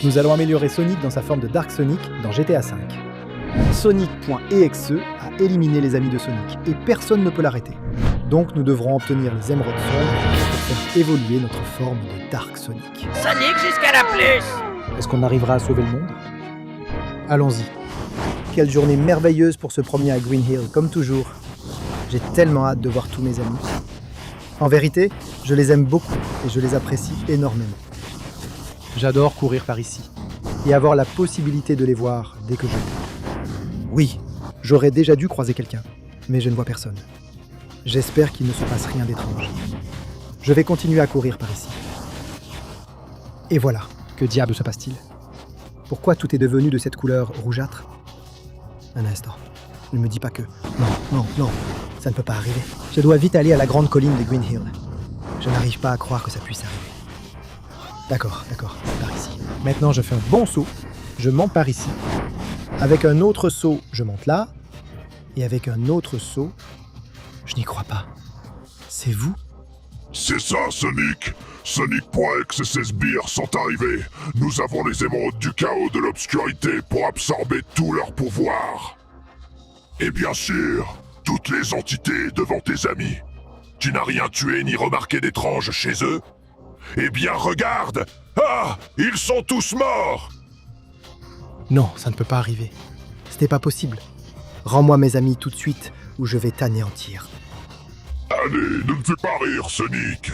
Nous allons améliorer Sonic dans sa forme de Dark Sonic dans GTA V. Sonic.exe a éliminé les amis de Sonic et personne ne peut l'arrêter. Donc nous devrons obtenir les émeraudes sombres pour faire évoluer notre forme de Dark Sonic. Sonic jusqu'à la plus! Est-ce qu'on arrivera à sauver le monde? Allons-y. Quelle journée merveilleuse pour se promener à Green Hill, comme toujours. J'ai tellement hâte de voir tous mes amis. En vérité, je les aime beaucoup et je les apprécie énormément. J'adore courir par ici et avoir la possibilité de les voir dès que je peux. Oui, j'aurais déjà dû croiser quelqu'un, mais je ne vois personne. J'espère qu'il ne se passe rien d'étrange. Je vais continuer à courir par ici. Et voilà, que diable se passe-t-il? Pourquoi tout est devenu de cette couleur rougeâtre? Un instant, ne me dis pas que... Non, ça ne peut pas arriver. Je dois vite aller à la grande colline de Green Hill. Je n'arrive pas à croire que ça puisse arriver. D'accord, c'est par ici. Maintenant, je fais un bon saut, je monte par ici. Avec un autre saut, je monte là. Et avec un autre saut, je n'y crois pas. C'est vous? C'est ça, Sonic. Sonic.exe et ses sbires sont arrivés. Nous avons les émeraudes du chaos de l'obscurité pour absorber tout leur pouvoir. Et bien sûr, toutes les entités devant tes amis. Tu n'as rien tué ni remarqué d'étrange chez eux? Eh bien, regarde! Ah! Ils sont tous morts! Non, ça ne peut pas arriver. Ce n'est pas possible. Rends-moi mes amis tout de suite ou je vais t'anéantir. Allez, ne me fais pas rire, Sonic.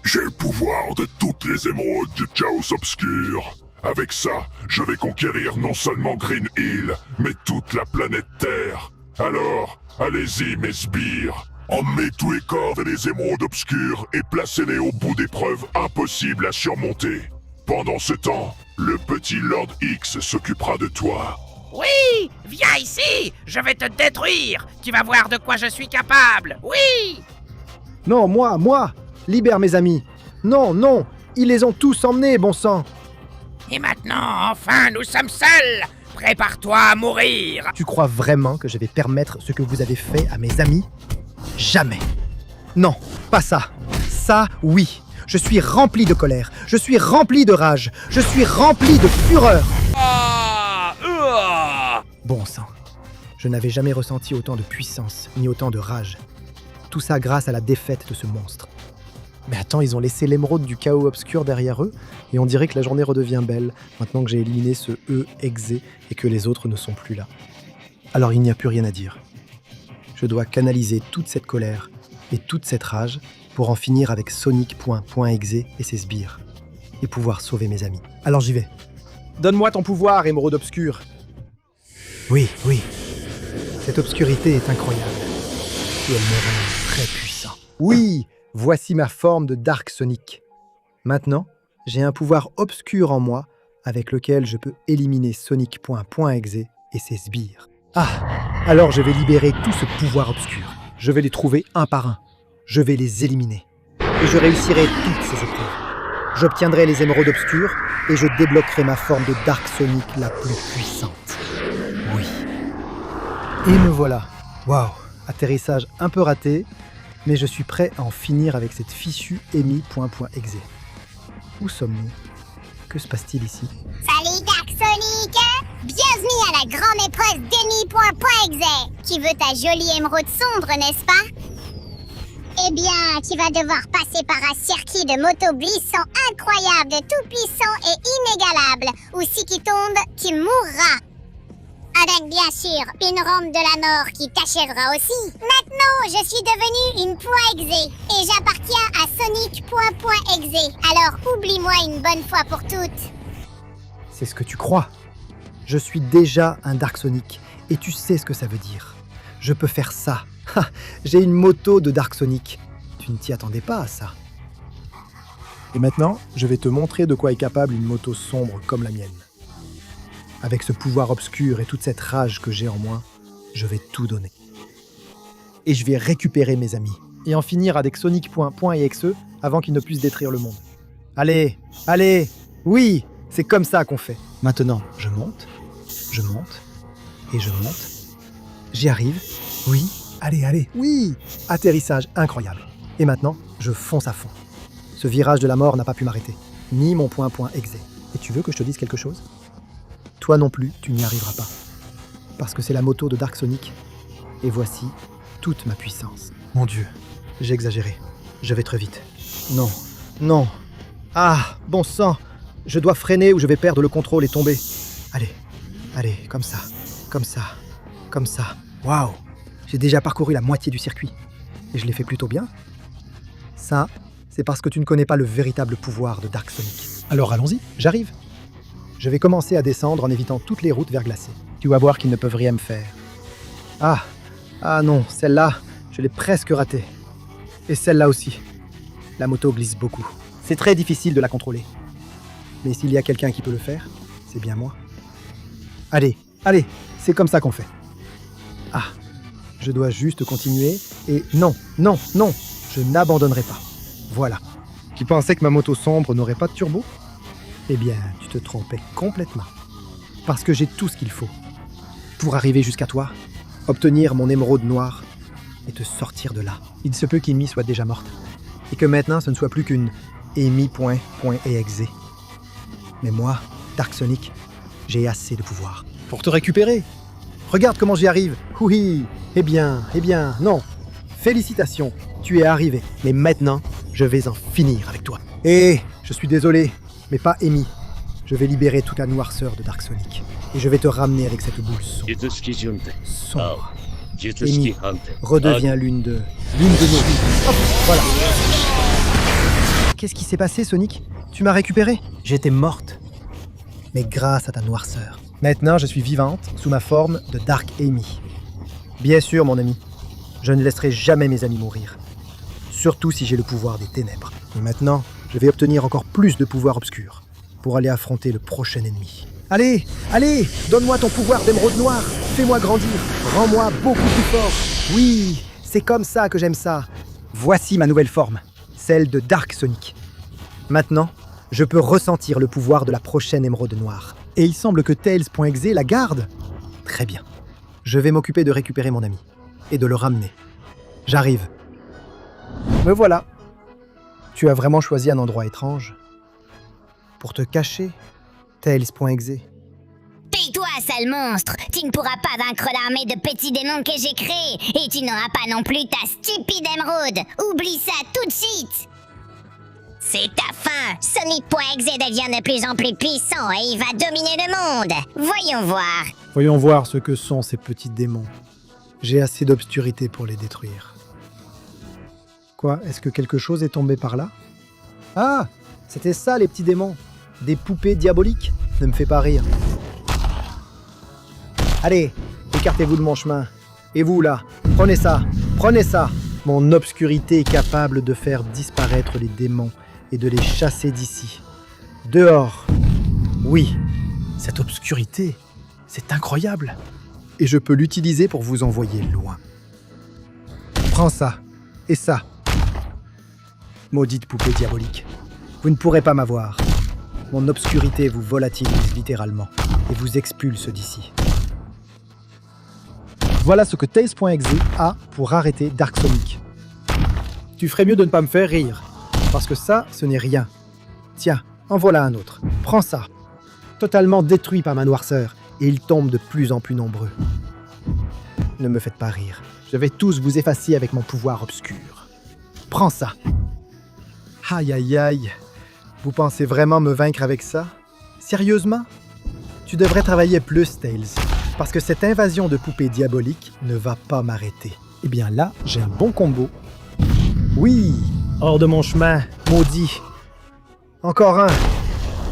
J'ai le pouvoir de toutes les émeraudes du chaos obscur. Avec ça, je vais conquérir non seulement Green Hill, mais toute la planète Terre. Alors, allez-y, mes sbires. Emmenez tous les corps et les émeraudes obscures et placez-les au bout d'épreuves impossibles à surmonter. Pendant ce temps, le petit Lord X s'occupera de toi. Oui! Viens ici! Je vais te détruire! Tu vas voir de quoi je suis capable! Oui! Non, moi! Libère mes amis! Non! Ils les ont tous emmenés, bon sang! Et maintenant, enfin, nous sommes seuls! Prépare-toi à mourir! Tu crois vraiment que je vais permettre ce que vous avez fait à mes amis? Jamais! Non, pas ça! Ça, oui! Je suis rempli de colère, je suis rempli de rage, je suis rempli de fureur! Bon sang, je n'avais jamais ressenti autant de puissance, ni autant de rage. Tout ça grâce à la défaite de ce monstre. Mais attends, ils ont laissé l'émeraude du chaos obscur derrière eux, et on dirait que la journée redevient belle, maintenant que j'ai éliminé ce exe et que les autres ne sont plus là. Alors il n'y a plus rien à dire. Je dois canaliser toute cette colère et toute cette rage pour en finir avec Sonic.exe et ses sbires, et pouvoir sauver mes amis. Alors j'y vais. Donne-moi ton pouvoir, émeraude obscure. Oui. Cette obscurité est incroyable. Et elle me rend très puissant. Oui, voici ma forme de Dark Sonic. Maintenant, j'ai un pouvoir obscur en moi avec lequel je peux éliminer Sonic.exe et ses sbires. Ah, alors je vais libérer tout ce pouvoir obscur. Je vais les trouver un par un. Je vais les éliminer. Et je réussirai toutes ces épreuves. J'obtiendrai les émeraudes obscures et je débloquerai ma forme de Dark Sonic la plus puissante. Oui. Et me voilà. Waouh, atterrissage un peu raté, mais je suis prêt à en finir avec cette fichue Amy.exe. Où sommes-nous? Que se passe-t-il ici? Salut Dark Sonic! Bienvenue à la grande épreuve d'Amy.exe! Tu veux ta jolie émeraude sombre, n'est-ce pas? Eh bien, tu vas devoir passer par un circuit de moto glissant incroyable, tout puissant et inégalable, où si tu tombes, tu mourras. Avec bien sûr une rampe de la mort qui t'achèvera aussi. Maintenant, je suis devenue une .exe et j'appartiens à Sonic.exe. Alors oublie-moi une bonne fois pour toutes. C'est ce que tu crois. Je suis déjà un Dark Sonic et tu sais ce que ça veut dire. Je peux faire ça. J'ai une moto de Dark Sonic. Tu ne t'y attendais pas à ça. Et maintenant, je vais te montrer de quoi est capable une moto sombre comme la mienne. Avec ce pouvoir obscur et toute cette rage que j'ai en moi, je vais tout donner. Et je vais récupérer mes amis et en finir avec Sonic.exe avant qu'ils ne puissent détruire le monde. Allez, oui, c'est comme ça qu'on fait. Maintenant, je monte, et je monte. J'y arrive, oui, allez, oui. Atterrissage incroyable. Et maintenant, je fonce à fond. Ce virage de la mort n'a pas pu m'arrêter, ni mon .exe. Et tu veux que je te dise quelque chose? Toi non plus, tu n'y arriveras pas. Parce que c'est la moto de Dark Sonic. Et voici toute ma puissance. Mon Dieu, j'ai exagéré. Je vais très vite. Non, non. Ah, bon sang! Je dois freiner ou je vais perdre le contrôle et tomber. Allez, allez, comme ça, comme ça, comme ça. Waouh! J'ai déjà parcouru la moitié du circuit. Et je l'ai fait plutôt bien. Ça, c'est parce que tu ne connais pas le véritable pouvoir de Dark Sonic. Alors allons-y, j'arrive. Je vais commencer à descendre en évitant toutes les routes verglacées. Tu vas voir qu'ils ne peuvent rien me faire. Ah non, celle-là, je l'ai presque ratée. Et celle-là aussi. La moto glisse beaucoup. C'est très difficile de la contrôler. Mais s'il y a quelqu'un qui peut le faire, c'est bien moi. Allez, c'est comme ça qu'on fait. Ah, je dois juste continuer et non, je n'abandonnerai pas. Voilà. Tu pensais que ma moto sombre n'aurait pas de turbo? Eh bien, tu te trompais complètement. Parce que j'ai tout ce qu'il faut. Pour arriver jusqu'à toi, obtenir mon émeraude noire et te sortir de là. Il se peut qu'Amy soit déjà morte. Et que maintenant, ce ne soit plus qu'une Amy.exe. Mais moi, Dark Sonic, j'ai assez de pouvoir. Pour te récupérer. Regarde comment j'y arrive. Oui. Eh bien, non. Félicitations, tu es arrivé. Mais maintenant, je vais en finir avec toi. Et je suis désolé, mais pas Amy. Je vais libérer toute la noirceur de Dark Sonic. Et je vais te ramener avec cette boule sombre. Amy, redeviens l'une de nos vies. Hop, voilà. Qu'est-ce qui s'est passé, Sonic? Tu m'as récupéré? J'étais morte. Mais grâce à ta noirceur. Maintenant, je suis vivante sous ma forme de Dark Amy. Bien sûr, mon ami. Je ne laisserai jamais mes amis mourir. Surtout si j'ai le pouvoir des ténèbres. Et maintenant, je vais obtenir encore plus de pouvoir obscur pour aller affronter le prochain ennemi. Allez, donne-moi ton pouvoir d'émeraude noire. Fais-moi grandir. Rends-moi beaucoup plus fort. Oui, c'est comme ça que j'aime ça. Voici ma nouvelle forme, celle de Dark Sonic. Maintenant, je peux ressentir le pouvoir de la prochaine émeraude noire. Et il semble que Tails.exe la garde. Très bien. Je vais m'occuper de récupérer mon ami et de le ramener. J'arrive. Me voilà. Tu as vraiment choisi un endroit étrange pour te cacher, Tails.exe. Tais-toi, sale monstre! Tu ne pourras pas vaincre l'armée de petits démons que j'ai créés, et tu n'auras pas non plus ta stupide émeraude! Oublie ça tout de suite! C'est ta fin! Sonic.exe devient de plus en plus puissant et il va dominer le monde! Voyons voir! Voyons voir ce que sont ces petits démons. J'ai assez d'obscurité pour les détruire. Quoi? Est-ce que quelque chose est tombé par là? Ah! C'était ça, les petits démons! Des poupées diaboliques? Ne me fais pas rire. Allez, écartez-vous de mon chemin. Et vous, là, prenez ça! Mon obscurité est capable de faire disparaître les démons et de les chasser d'ici. Dehors! Oui, cette obscurité, c'est incroyable. Et je peux l'utiliser pour vous envoyer loin. Prends ça, et ça. Maudite poupée diabolique. Vous ne pourrez pas m'avoir. Mon obscurité vous volatilise littéralement et vous expulse d'ici. Voilà ce que Tails.exe a pour arrêter Dark Sonic. Tu ferais mieux de ne pas me faire rire, parce que ça, ce n'est rien. Tiens, en voilà un autre. Prends ça. Totalement détruit par ma noirceur, et ils tombent de plus en plus nombreux. Ne me faites pas rire. Je vais tous vous effacer avec mon pouvoir obscur. Prends ça. Aïe aïe aïe. Vous pensez vraiment me vaincre avec ça? Sérieusement? Tu devrais travailler plus, Tails, parce que cette invasion de poupées diaboliques ne va pas m'arrêter. Eh bien là, j'ai un bon combo. Oui! Hors de mon chemin, maudit! Encore un!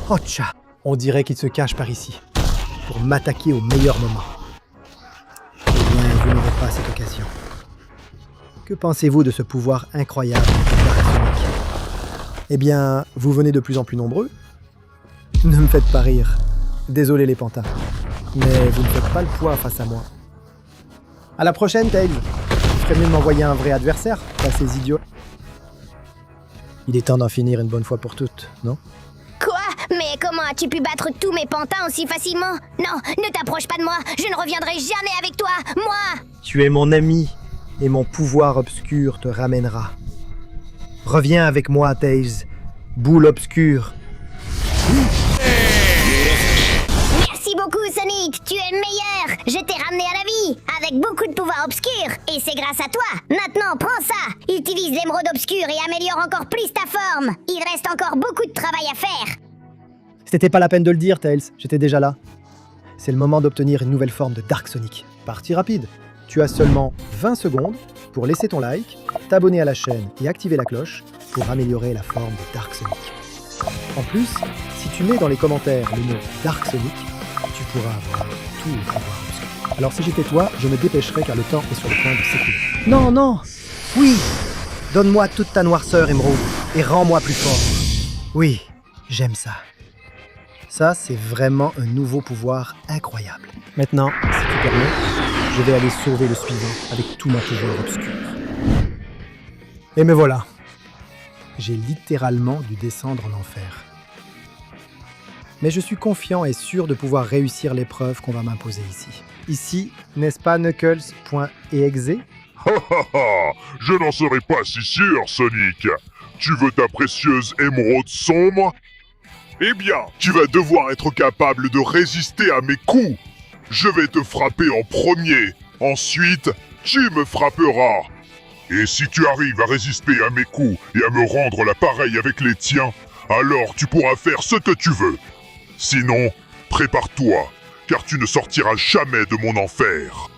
Oh tcha! On dirait qu'il se cache par ici, pour m'attaquer au meilleur moment. Eh bien, vous n'aurez pas cette occasion. Que pensez-vous de ce pouvoir incroyable de Dark Sonic? Eh bien, vous venez de plus en plus nombreux. Ne me faites pas rire. Désolé les pantins. Mais vous ne faites pas le poids face à moi. À la prochaine, Tails. Il ferait mieux de m'envoyer un vrai adversaire, pas ces idiots. Il est temps d'en finir une bonne fois pour toutes, non? Quoi? Mais comment as-tu pu battre tous mes pantins aussi facilement? Non, ne t'approche pas de moi! Je ne reviendrai jamais avec toi! Moi! Tu es mon ami, et mon pouvoir obscur te ramènera. Reviens avec moi, Tails. Boule obscure. Hey beaucoup, Sonic. Tu es le meilleur. Je t'ai ramené à la vie, avec beaucoup de pouvoirs obscurs. Et c'est grâce à toi. Maintenant, prends ça. Utilise l'émeraude obscure et améliore encore plus ta forme. Il reste encore beaucoup de travail à faire. C'était pas la peine de le dire, Tails. J'étais déjà là. C'est le moment d'obtenir une nouvelle forme de Dark Sonic. Partie rapide. Tu as seulement 20 secondes pour laisser ton like, t'abonner à la chaîne et activer la cloche pour améliorer la forme de Dark Sonic. En plus, si tu mets dans les commentaires le mot Dark Sonic, tu pourras avoir tout le pouvoir obscur. Alors si j'étais toi, je me dépêcherais car le temps est sur le point de s'écouler. Non, non. Oui. Donne-moi toute ta noirceur, Émeraude, et rends-moi plus fort. Oui, j'aime ça. Ça, c'est vraiment un nouveau pouvoir incroyable. Maintenant, si tu permets, je vais aller sauver le suivant avec tout mon pouvoir obscur. Et me voilà. J'ai littéralement dû descendre en enfer. Mais je suis confiant et sûr de pouvoir réussir l'épreuve qu'on va m'imposer ici. Ici, n'est-ce pas Knuckles.exe? Je n'en serais pas si sûr, Sonic. Tu veux ta précieuse émeraude sombre? Eh bien, tu vas devoir être capable de résister à mes coups. Je vais te frapper en premier. Ensuite, tu me frapperas. Et si tu arrives à résister à mes coups et à me rendre l'appareil avec les tiens, alors tu pourras faire ce que tu veux. Sinon, prépare-toi, car tu ne sortiras jamais de mon enfer.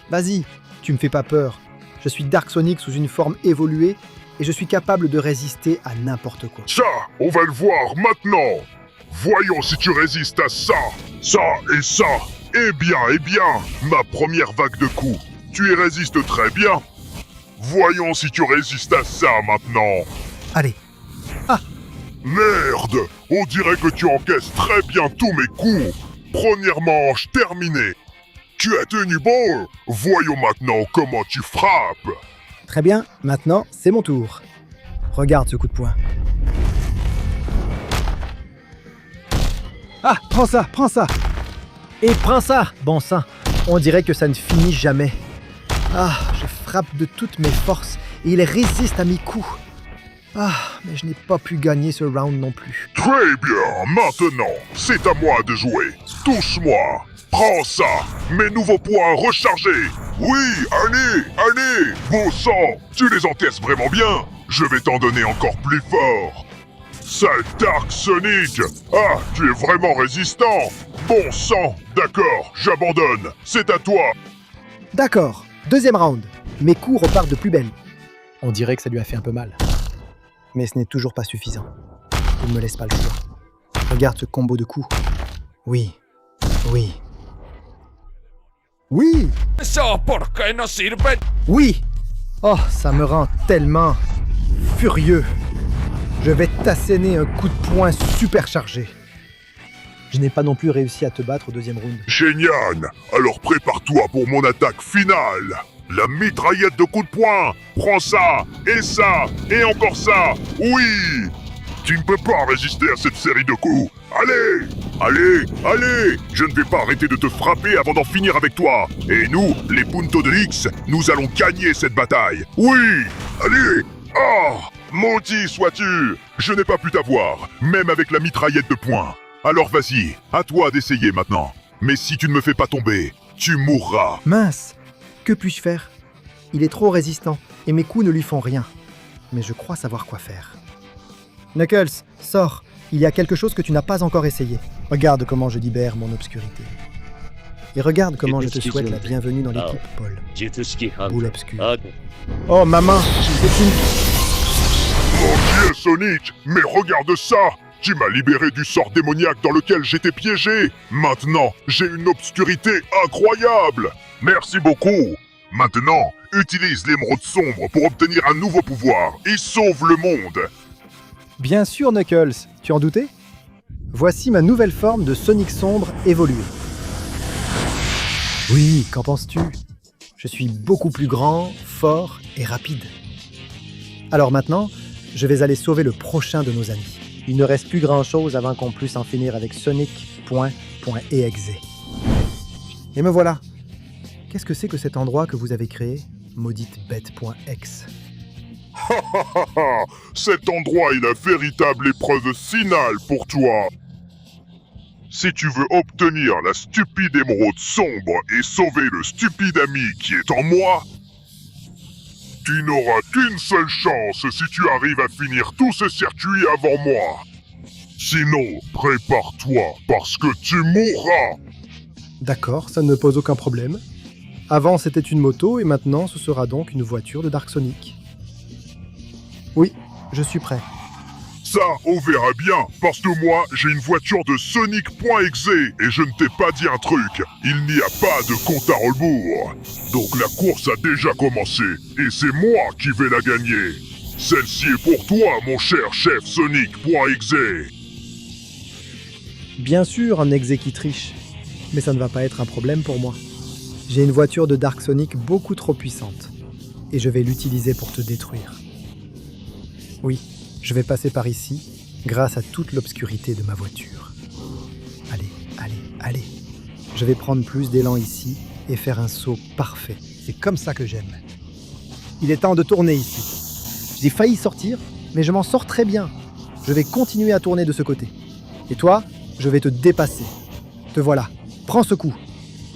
Vas-y, tu me fais pas peur. Je suis Dark Sonic sous une forme évoluée et je suis capable de résister à n'importe quoi. Ça, on va le voir maintenant. Voyons si tu résistes à ça, ça et ça. Eh bien, ma première vague de coups. Tu y résistes très bien. Voyons si tu résistes à ça maintenant. Allez. Merde, on dirait que tu encaisses très bien tous mes coups. Première manche terminée. Tu as tenu bon. Voyons maintenant comment tu frappes. Très bien, maintenant, c'est mon tour. Regarde ce coup de poing. Ah, prends ça. Et prends ça, bon sang. On dirait que ça ne finit jamais. Ah, je frappe de toutes mes forces et il résiste à mes coups. Ah, mais je n'ai pas pu gagner ce round non plus. Très bien, maintenant, c'est à moi de jouer. Touche-moi. Prends ça, mes nouveaux points rechargés. Oui, allez, beau sang, tu les encaisses vraiment bien. Je vais t'en donner encore plus fort. Sale Dark Sonic. Ah, tu es vraiment résistant. Bon sang, d'accord, j'abandonne. C'est à toi. D'accord, deuxième round. Mes coups repartent de plus belle. On dirait que ça lui a fait un peu mal. Mais ce n'est toujours pas suffisant. Il ne me laisse pas le choix. Regarde ce combo de coups. Oui. Eso porque no sirve. Oui. Oh, ça me rend tellement furieux. Je vais t'asséner un coup de poing super chargé. Je n'ai pas non plus réussi à te battre au deuxième round. Génial. Alors prépare-toi pour mon attaque finale. La mitraillette de coups de poing. Prends ça, et encore ça. Oui. Tu ne peux pas résister à cette série de coups. Allez. Je ne vais pas arrêter de te frapper avant d'en finir avec toi. Et nous, les Punto de X, nous allons gagner cette bataille. Oui. Allez. Oh, maudit sois-tu. Je n'ai pas pu t'avoir, même avec la mitraillette de poing. Alors vas-y, à toi d'essayer maintenant. Mais si tu ne me fais pas tomber, tu mourras. Mince. Que puis-je faire? Il est trop résistant et mes coups ne lui font rien. Mais je crois savoir quoi faire. Knuckles, sors. Il y a quelque chose que tu n'as pas encore essayé. Regarde comment je libère mon obscurité. Et regarde comment je te souhaite la bienvenue dans l'équipe, Paul. Boule obscure. Oh, maman, c'est une... Mon Dieu, Sonic, mais regarde ça. Tu m'as libéré du sort démoniaque dans lequel j'étais piégé. Maintenant, j'ai une obscurité incroyable. Merci beaucoup. Maintenant, utilise l'émeraude sombre pour obtenir un nouveau pouvoir et sauve le monde. Bien sûr, Knuckles. Tu en doutais? Voici ma nouvelle forme de Sonic sombre évoluée. Oui, qu'en penses-tu? Je suis beaucoup plus grand, fort et rapide. Alors maintenant, je vais aller sauver le prochain de nos amis. Il ne reste plus grand-chose avant qu'on puisse en finir avec Sonic.exe. Et me voilà. Qu'est-ce que c'est que cet endroit que vous avez créé, maudite bête.exe? Cet endroit est la véritable épreuve finale pour toi. si tu veux obtenir la stupide émeraude sombre et sauver le stupide ami qui est en moi, tu n'auras qu'une seule chance si tu arrives à finir tout ce circuit avant moi. Sinon, prépare-toi parce que tu mourras. D'accord, ça ne me pose aucun problème. Avant, c'était une moto et maintenant, ce sera donc une voiture de Dark Sonic. Oui, je suis prêt. Ça, on verra bien, parce que moi, j'ai une voiture de Sonic.exe et je ne t'ai pas dit un truc. Il n'y a pas de compte à rebours. Donc la course a déjà commencé et c'est moi qui vais la gagner. Celle-ci est pour toi, mon cher chef Sonic.exe. Bien sûr, un exe qui triche. Mais ça ne va pas être un problème pour moi. J'ai une voiture de Dark Sonic beaucoup trop puissante. Et je vais l'utiliser pour te détruire. Oui, je vais passer par ici, grâce à toute l'obscurité de ma voiture. Allez, allez, allez. Je vais prendre plus d'élan ici et faire un saut parfait. C'est comme ça que j'aime. Il est temps de tourner ici. J'ai failli sortir, mais je m'en sors très bien. Je vais continuer à tourner de ce côté. Et toi, je vais te dépasser. Te voilà. Prends ce coup.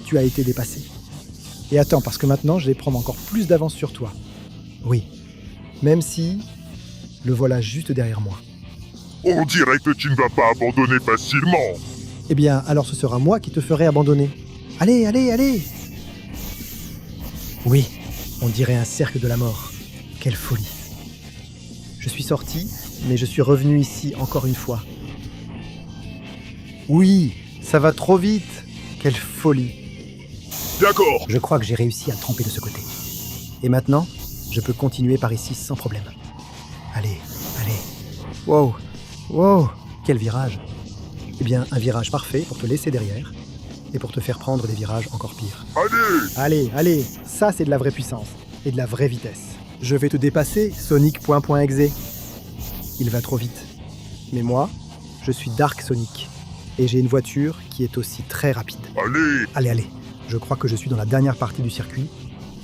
Tu as été dépassé. Et attends, parce que maintenant, je vais prendre encore plus d'avance sur toi. Oui. Même si... le voilà juste derrière moi. On dirait que tu ne vas pas abandonner facilement. Eh bien, alors ce sera moi qui te ferai abandonner. Allez, allez, allez! Oui, on dirait un cercle de la mort. Quelle folie. Je suis sorti, mais je suis revenu ici encore une fois. Oui, ça va trop vite. Quelle folie. D'accord. Je crois que j'ai réussi à le tromper de ce côté. Et maintenant, je peux continuer par ici sans problème. Allez, allez. Wow, wow, quel virage. Eh bien, un virage parfait pour te laisser derrière et pour te faire prendre des virages encore pires. Allez. Allez, allez, ça c'est de la vraie puissance et de la vraie vitesse. Je vais te dépasser, Sonic.exe. Il va trop vite. Mais moi, je suis Dark Sonic et j'ai une voiture qui est aussi très rapide. Allez. Allez, allez, je crois que je suis dans la dernière partie du circuit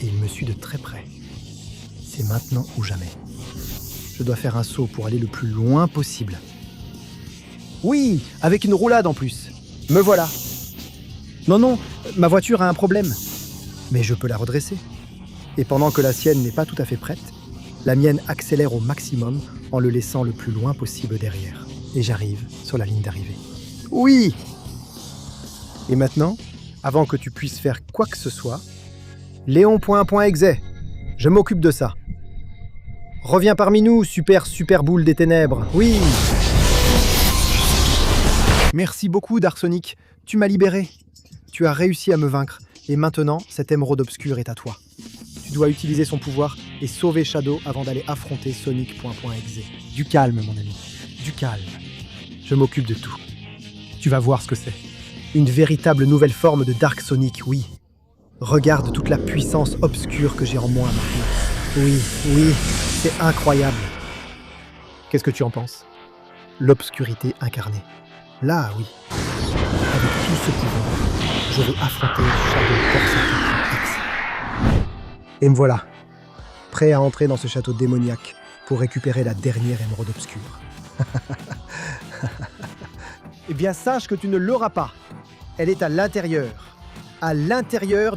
et il me suit de très près. C'est maintenant ou jamais. Je dois faire un saut pour aller le plus loin possible. Oui, avec une roulade en plus. Me voilà. Non, non, ma voiture a un problème. Mais je peux la redresser. Et pendant que la sienne n'est pas tout à fait prête, la mienne accélère au maximum en le laissant le plus loin possible derrière. Et j'arrive sur la ligne d'arrivée. Oui! Et maintenant, avant que tu puisses faire quoi que ce soit, Léon.exe, je m'occupe de ça. Reviens parmi nous, super boule des ténèbres. Oui! Merci beaucoup, Dark Sonic. Tu m'as libéré. Tu as réussi à me vaincre. Et maintenant, cette émeraude obscure est à toi. Tu dois utiliser son pouvoir et sauver Shadow avant d'aller affronter Sonic.exe. Du calme, mon ami. Du calme. Je m'occupe de tout. Tu vas voir ce que c'est. Une véritable nouvelle forme de Dark Sonic, oui. Regarde toute la puissance obscure que j'ai en moi maintenant. Oui, oui, c'est incroyable. Qu'est-ce que tu en penses? L'obscurité incarnée. Là, oui. Avec tout ce pouvoir, je vais affronter Shadow Sonic. Et me voilà, prêt à entrer dans ce château démoniaque pour récupérer la dernière émeraude obscure. Eh bien, sache que tu ne l'auras pas. Elle est à l'intérieur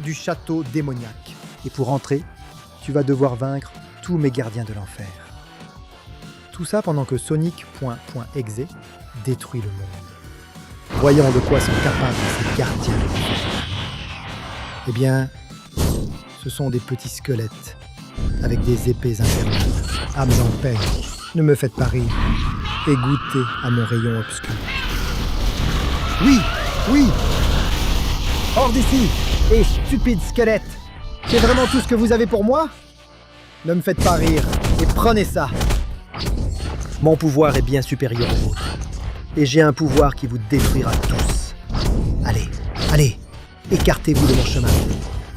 du château démoniaque. Et pour entrer, tu vas devoir vaincre tous mes gardiens de l'enfer. Tout ça pendant que Sonic.exe détruit le monde. Voyons de quoi sont capables ces gardiens de l'enfer. Eh bien, ce sont des petits squelettes avec des épées infernales. Âmes en peine, ne me faites pas rire et goûtez à mon rayon obscur. Oui, oui! Hors d'ici! Et stupide squelette! C'est vraiment tout ce que vous avez pour moi? Ne me faites pas rire et prenez ça! Mon pouvoir est bien supérieur au vôtre. Et j'ai un pouvoir qui vous détruira tous. Allez, allez, écartez-vous de mon chemin.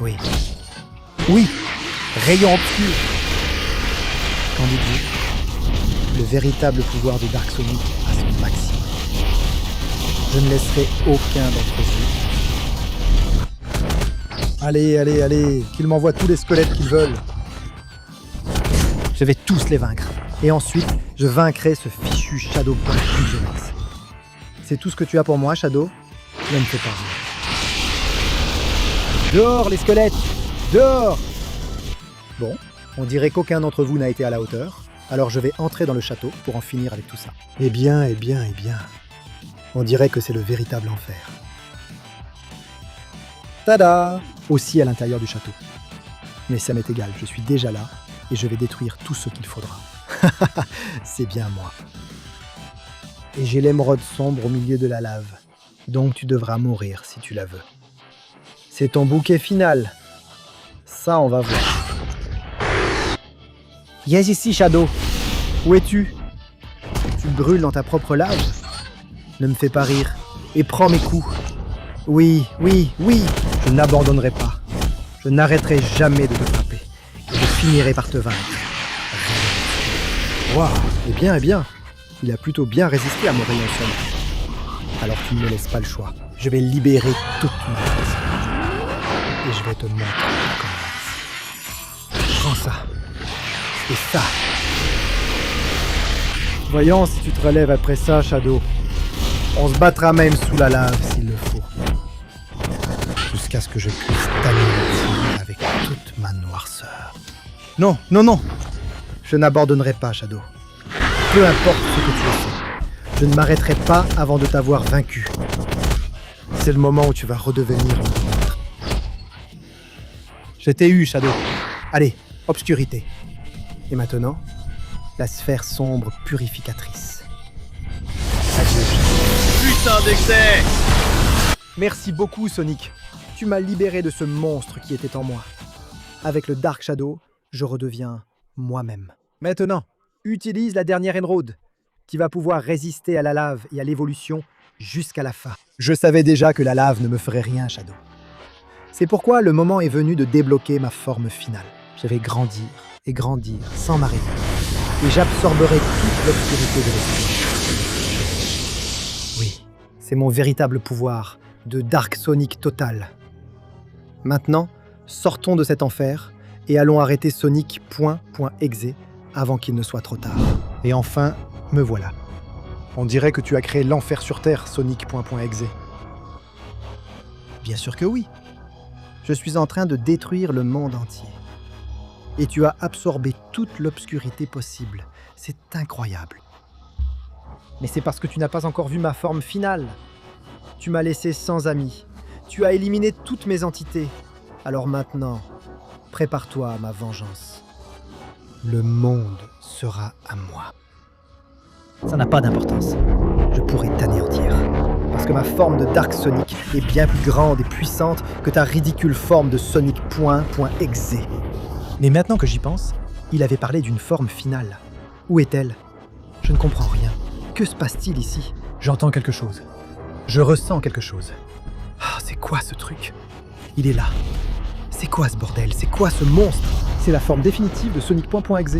Oui. Oui, rayon obscur. Qu'en dites-vous? Le véritable pouvoir de Dark Sonic à son maximum. Je ne laisserai aucun d'entre vous. Allez, allez, allez, qu'ils m'envoient tous les squelettes qu'ils veulent. Je vais tous les vaincre. Et ensuite, je vaincrai ce fichu Shadow.exe. C'est tout ce que tu as pour moi, Shadow? Ne me fais pas rire. Dehors, les squelettes! Dehors! Bon, on dirait qu'aucun d'entre vous n'a été à la hauteur, alors je vais entrer dans le château pour en finir avec tout ça. Eh bien. On dirait que c'est le véritable enfer. Tada! Aussi à l'intérieur du château. Mais ça m'est égal, je suis déjà là, et je vais détruire tout ce qu'il faudra. C'est bien moi. Et j'ai l'émeraude sombre au milieu de la lave. Donc tu devras mourir si tu la veux. C'est ton bouquet final. Ça, on va voir. Viens ici, Shadow. Où es-tu? Tu brûles dans ta propre lave? Ne me fais pas rire. Et prends mes coups. Oui. Je n'abandonnerai pas. Je n'arrêterai jamais de te frapper. Et je finirai par te vaincre. Waouh, eh bien. Il a plutôt bien résisté à mon rayon sombre. Alors tu ne me laisses pas le choix. Je vais libérer toute ma force. Et je vais te montrer comment. Prends ça. Et ça. Voyons si tu te relèves après ça, Shadow. On se battra même sous la lave s'il le faut. Jusqu'à ce que je puisse t'anéantir avec toute ma noirceur. Non. Je n'abandonnerai pas, Shadow. Peu importe ce que tu as fait. Je ne m'arrêterai pas avant de t'avoir vaincu. C'est le moment où tu vas redevenir mon maître. Je t'ai eu, Shadow. Allez, obscurité. Et maintenant, la sphère sombre purificatrice. Adieu, Shadow. Putain d'excès! Merci beaucoup, Sonic. Tu m'as libéré de ce monstre qui était en moi. Avec le Dark Shadow, je redeviens moi-même. Maintenant, utilise la dernière émeraude, qui va pouvoir résister à la lave et à l'évolution jusqu'à la fin. Je savais déjà que la lave ne me ferait rien, Shadow. C'est pourquoi le moment est venu de débloquer ma forme finale. Je vais grandir et grandir sans m'arrêter. Et j'absorberai toute l'obscurité de l'esprit. Oui, c'est mon véritable pouvoir de Dark Sonic total. Maintenant, sortons de cet enfer et allons arrêter Sonic.exe avant qu'il ne soit trop tard. Et enfin, me voilà. On dirait que tu as créé l'enfer sur Terre, Sonic.exe. Bien sûr que oui. Je suis en train de détruire le monde entier. Et tu as absorbé toute l'obscurité possible. C'est incroyable. Mais c'est parce que tu n'as pas encore vu ma forme finale. Tu m'as laissé sans amis. Tu as éliminé toutes mes entités. Alors maintenant, prépare-toi à ma vengeance. Le monde sera à moi. Ça n'a pas d'importance. Je pourrai t'anéantir. Parce que ma forme de Dark Sonic est bien plus grande et puissante que ta ridicule forme de Sonic.exe. Mais maintenant que j'y pense, il avait parlé d'une forme finale. Où est-elle? Je ne comprends rien. Que se passe-t-il ici? J'entends quelque chose. Je ressens quelque chose. Ah, c'est quoi ce truc? Il est là. C'est quoi ce bordel? C'est quoi ce monstre? C'est la forme définitive de Sonic.exe.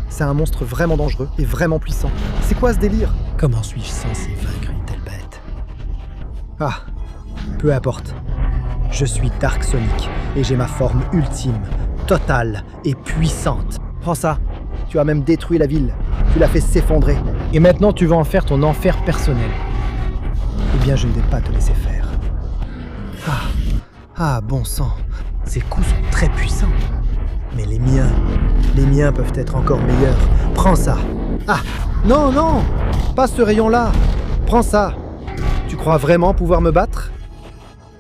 C'est un monstre vraiment dangereux et vraiment puissant. C'est quoi ce délire? Comment suis-je censé vaincre une telle bête? Ah, peu importe. Je suis Dark Sonic et j'ai ma forme ultime, totale et puissante. Prends ça. Tu as même détruit la ville. Tu l'as fait s'effondrer. Et maintenant tu vas en faire ton enfer personnel. Eh bien, je ne vais pas te laisser faire. Ah, bon sang. Ces coups sont très puissants. Mais les miens peuvent être encore meilleurs. Prends ça. Ah, non, pas ce rayon-là. Prends ça. Tu crois vraiment pouvoir me battre?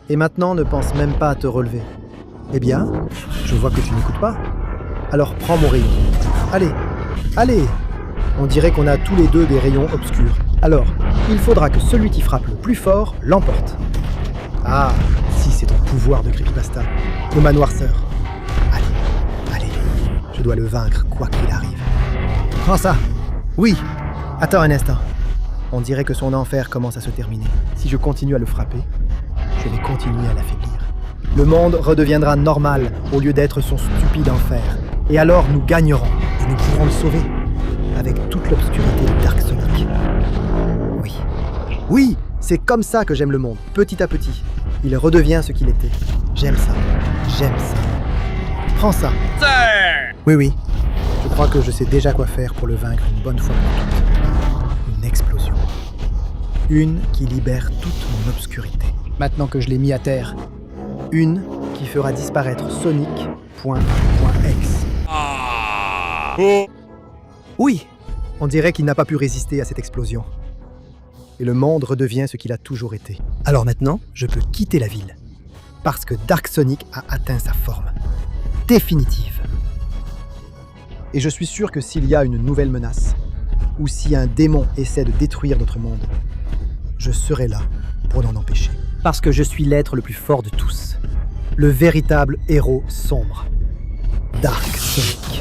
Et maintenant, ne pense même pas à te relever. Eh bien, je vois que tu n'écoutes pas. Alors prends mon rayon. Allez. On dirait qu'on a tous les deux des rayons obscurs. Alors, il faudra que celui qui frappe le plus fort l'emporte. Ah, si c'est ton pouvoir de creepypasta. De ma noirceur. Allez. Je dois le vaincre, quoi qu'il arrive. Prends ça. Oui. Attends un instant. On dirait que son enfer commence à se terminer. Si je continue à le frapper, je vais continuer à l'affaiblir. Le monde redeviendra normal au lieu d'être son stupide enfer. Et alors nous gagnerons et nous pourrons le sauver. Avec toute l'obscurité de Dark Sonic. Oui, c'est comme ça que j'aime le monde, petit à petit. Il redevient ce qu'il était. J'aime ça. Prends ça. Oui. Je crois que je sais déjà quoi faire pour le vaincre une bonne fois pour toutes. Une explosion. Une qui libère toute mon obscurité. maintenant que je l'ai mis à terre. Une qui fera disparaître Sonic.exe. Oui, on dirait qu'il n'a pas pu résister à cette explosion. Et le monde redevient ce qu'il a toujours été. Alors maintenant, je peux quitter la ville. Parce que Dark Sonic a atteint sa forme définitive. Et je suis sûr que s'il y a une nouvelle menace, ou si un démon essaie de détruire notre monde, je serai là pour l'en empêcher. Parce que je suis l'être le plus fort de tous. Le véritable héros sombre. Dark Sonic.